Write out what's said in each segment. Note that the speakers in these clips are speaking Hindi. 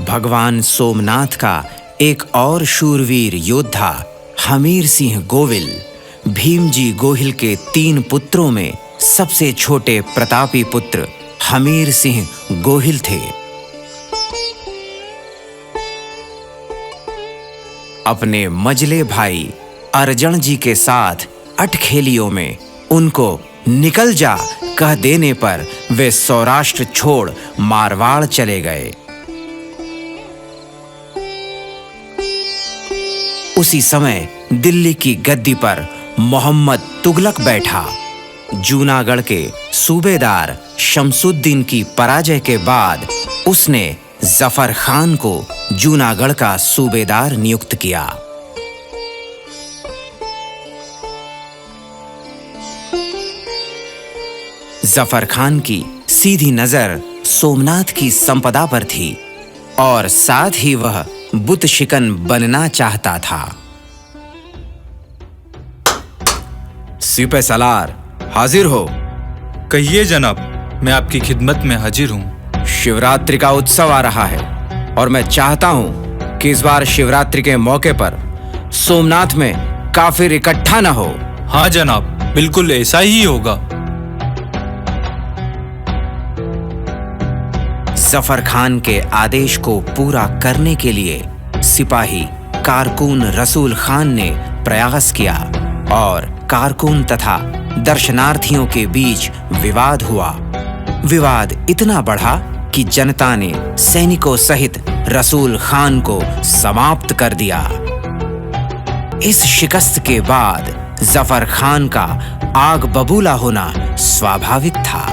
भगवान सोमनाथ का एक और शूरवीर योद्धा हमीर सिंह गोविल भीमजी गोहिल के 3 पुत्रों में सबसे छोटे प्रतापी पुत्र हमीर सिंह गोहिल थे। अपने मजले भाई अर्जन जी के साथ अटखेलियों में उनको निकल जा कह देने पर वे सौराष्ट्र छोड़ मारवाड़ चले गए। उसी समय दिल्ली की गद्दी पर मोहम्मद तुगलक बैठा। जूनागढ़ के सूबेदार शमसुद्दीन की पराजय के बाद उसने जफर खान को जूनागढ़ का सूबेदार नियुक्त किया। जफर खान की सीधी नजर सोमनाथ की संपदा पर थी और साथ ही वह बुत शिकन बनना चाहता था। सिपह सलार हाजिर हो। कहिए जनाब, मैं आपकी खिदमत में हाजिर हूँ। शिवरात्रि का उत्सव आ रहा है और मैं चाहता हूँ कि इस बार शिवरात्रि के मौके पर सोमनाथ में काफिर इकट्ठा न हो। हाँ जनाब, बिल्कुल ऐसा ही होगा। जफर खान के आदेश को पूरा करने के लिए सिपाही कारकुन रसूल खान ने प्रयास किया और कारकुन तथा दर्शनार्थियों के बीच विवाद हुआ। विवाद इतना बढ़ा कि जनता ने सैनिकों सहित रसूल खान को समाप्त कर दिया। इस शिकस्त के बाद जफर खान का आग बबूला होना स्वाभाविक था।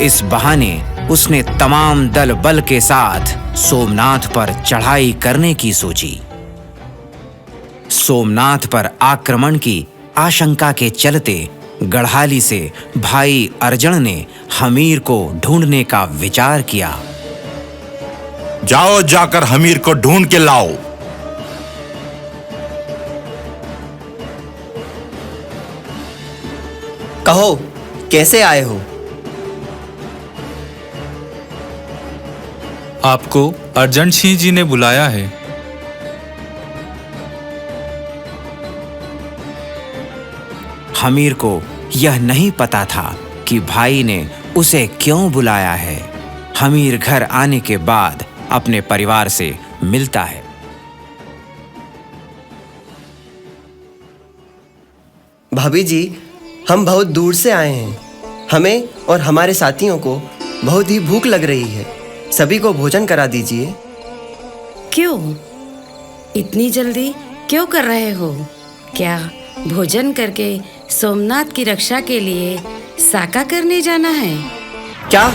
इस बहाने उसने तमाम दल बल के साथ सोमनाथ पर चढ़ाई करने की सोची। सोमनाथ पर आक्रमण की आशंका के चलते गढ़ाली से भाई अर्जन ने हमीर को ढूंढने का विचार किया। जाओ, जाकर हमीर को ढूंढ के लाओ। कहो, कैसे आए हो? आपको अर्जन सिंह जी ने बुलाया है। हमीर को यह नहीं पता था कि भाई ने उसे क्यों बुलाया है। हमीर घर आने के बाद अपने परिवार से मिलता है। भाभी जी, हम बहुत दूर से आए हैं। हमें और हमारे साथियों को बहुत ही भूख लग रही है। सभी को भोजन करा दीजिए। क्यों? इतनी जल्दी क्यों कर रहे हो? क्या भोजन करके सोमनाथ की रक्षा के लिए साका करने जाना है? क्या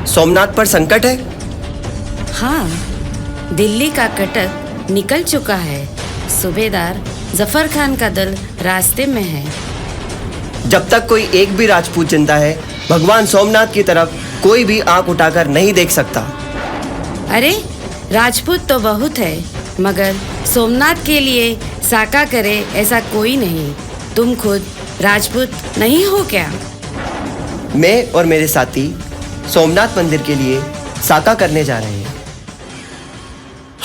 सोमनाथ पर संकट है? हाँ, दिल्ली का कटक निकल चुका है। सूबेदार जफर खान का दल रास्ते में है। जब तक कोई एक भी राजपूत जिंदा है, भगवान सोमनाथ की तरफ कोई भी आंख उठाकर नहीं देख सकता। अरे, राजपूत तो बहुत है, मगर सोमनाथ के लिए साका करे ऐसा कोई नहीं। तुम खुद राजपूत नहीं हो क्या? मैं और मेरे साथी सोमनाथ मंदिर के लिए साका करने जा रहे हैं।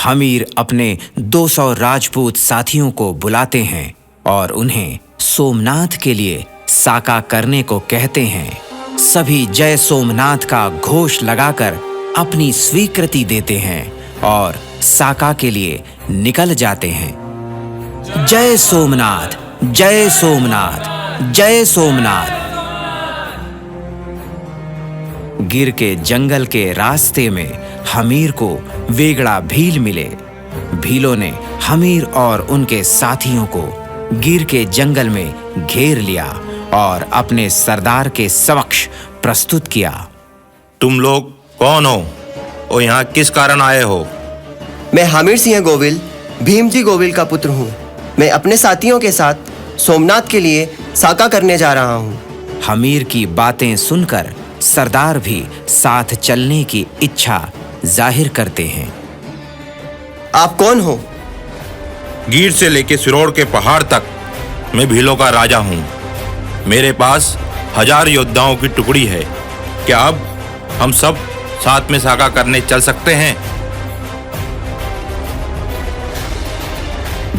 हमीर अपने 200 राजपूत साथियों को बुलाते हैं और उन्हें सोमनाथ के लिए साका करने को कहते हैं। सभी जय सोमनाथ का घोष लगाकर अपनी स्वीकृति देते हैं और साका के लिए निकल जाते हैं। जय सोमनाथ, जय सोमनाथ, जय सोमनाथ। गिर के जंगल के रास्ते में हमीर को वेगड़ा भील मिले। भीलों ने हमीर और उनके साथियों को गिर के जंगल में घेर लिया और अपने सरदार के समक्ष प्रस्तुत किया। तुम लोग कौन हो और यहाँ किस कारण आए हो? मैं हमीर सिंह गोविल, भीमजी गोविल का पुत्र हूँ। मैं अपने साथियों के साथ सोमनाथ के लिए साका करने जा रहा हूँ। हमीर की बातें सुनकर सरदार भी साथ चलने की इच्छा जाहिर करते हैं। आप कौन हो? गिर से लेके सिरोड़ के पहाड़ तक मैं भीलों का राजा हूँ। मेरे पास 1000 योद्धाओं की टुकड़ी है। क्या अब हम सब साथ में साका करने चल सकते हैं?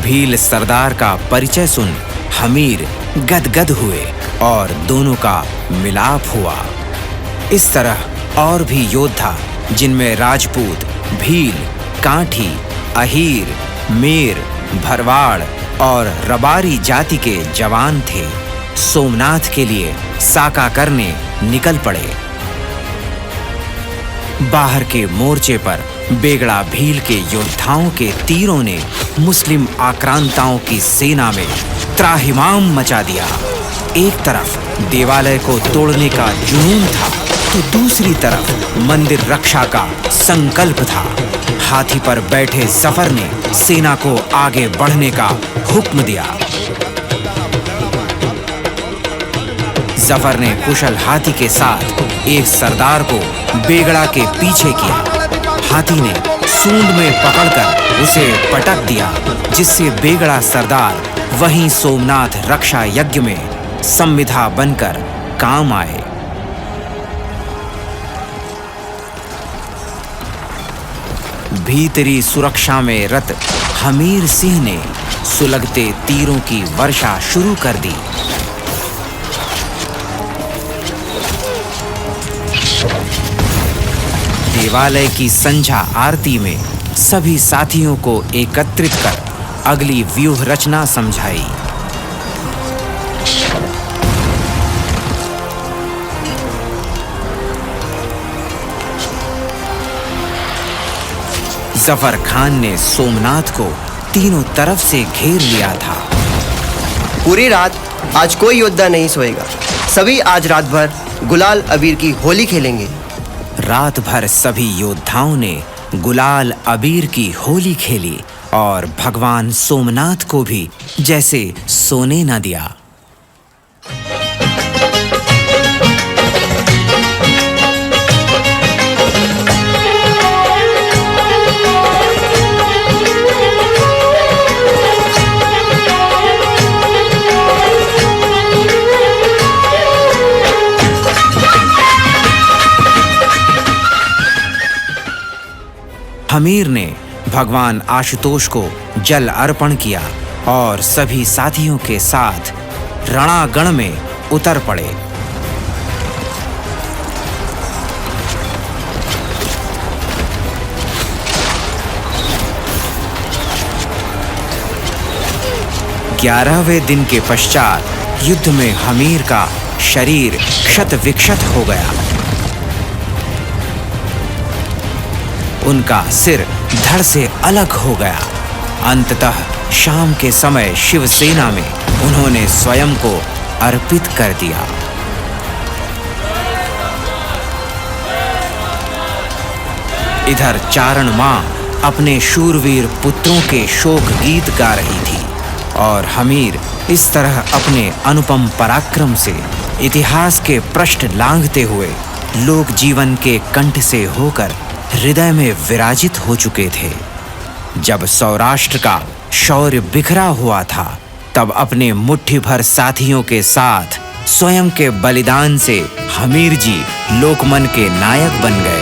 भील सरदार का परिचय सुन हमीर गदगद हुए और दोनों का मिलाप हुआ। इस तरह और भी योद्धा जिनमें राजपूत, भील, कांठी, अहीर, मेर, भरवाड़ और रबारी जाति के जवान थे, सोमनाथ के लिए साका करने निकल पड़े। बाहर के मोर्चे पर बेगड़ा भील के योद्धाओं के तीरों ने मुस्लिम आक्रांताओं की सेना में त्राहिमाम मचा दिया। एक तरफ देवालय को तोड़ने का जुनून था तो दूसरी तरफ मंदिर रक्षा का संकल्प था। हाथी पर बैठे जफर ने सेना को आगे बढ़ने का हुक्म दिया। जफर ने कुशल हाथी के साथ एक सरदार को बेगड़ा के पीछे किया। हाथी ने सूंड में पकड़कर उसे पटक दिया, जिससे बेगड़ा सरदार वहीं सोमनाथ रक्षा यज्ञ में संविधा बनकर काम आए। भीतरी सुरक्षा में रत हमीर सिंह ने सुलगते तीरों की वर्षा शुरू कर दी। देवालय की संझा आरती में सभी साथियों को एकत्रित कर अगली व्यूह रचना समझाई। जफर खान ने सोमनाथ को तीनों तरफ से घेर लिया था। पूरी रात आज कोई योद्धा नहीं सोएगा। सभी आज रात भर गुलाल अबीर की होली खेलेंगे। रात भर सभी योद्धाओं ने गुलाल अबीर की होली खेली और भगवान सोमनाथ को भी जैसे सोने न दिया। हमीर ने भगवान आशुतोष को जल अर्पण किया और सभी साथियों के साथ रणागण में उतर पड़े। ग्यारहवें दिन के पश्चात युद्ध में हमीर का शरीर क्षत विक्षत हो गया। उनका सिर धड़ से अलग हो गया। अंततः शाम के समय शिवसेना में उन्होंने स्वयं को अर्पित कर दिया। इधर चारण मां अपने शूरवीर पुत्रों के शोक गीत गा रही थी और हमीर इस तरह अपने अनुपम पराक्रम से इतिहास के पृष्ठ लांघते हुए लोक जीवन के कंठ से होकर हृदय में विराजित हो चुके थे। जब सौराष्ट्र का शौर्य बिखरा हुआ था, तब अपने मुट्ठी भर साथियों के साथ स्वयं के बलिदान से हमीर जी लोकमन के नायक बन गए।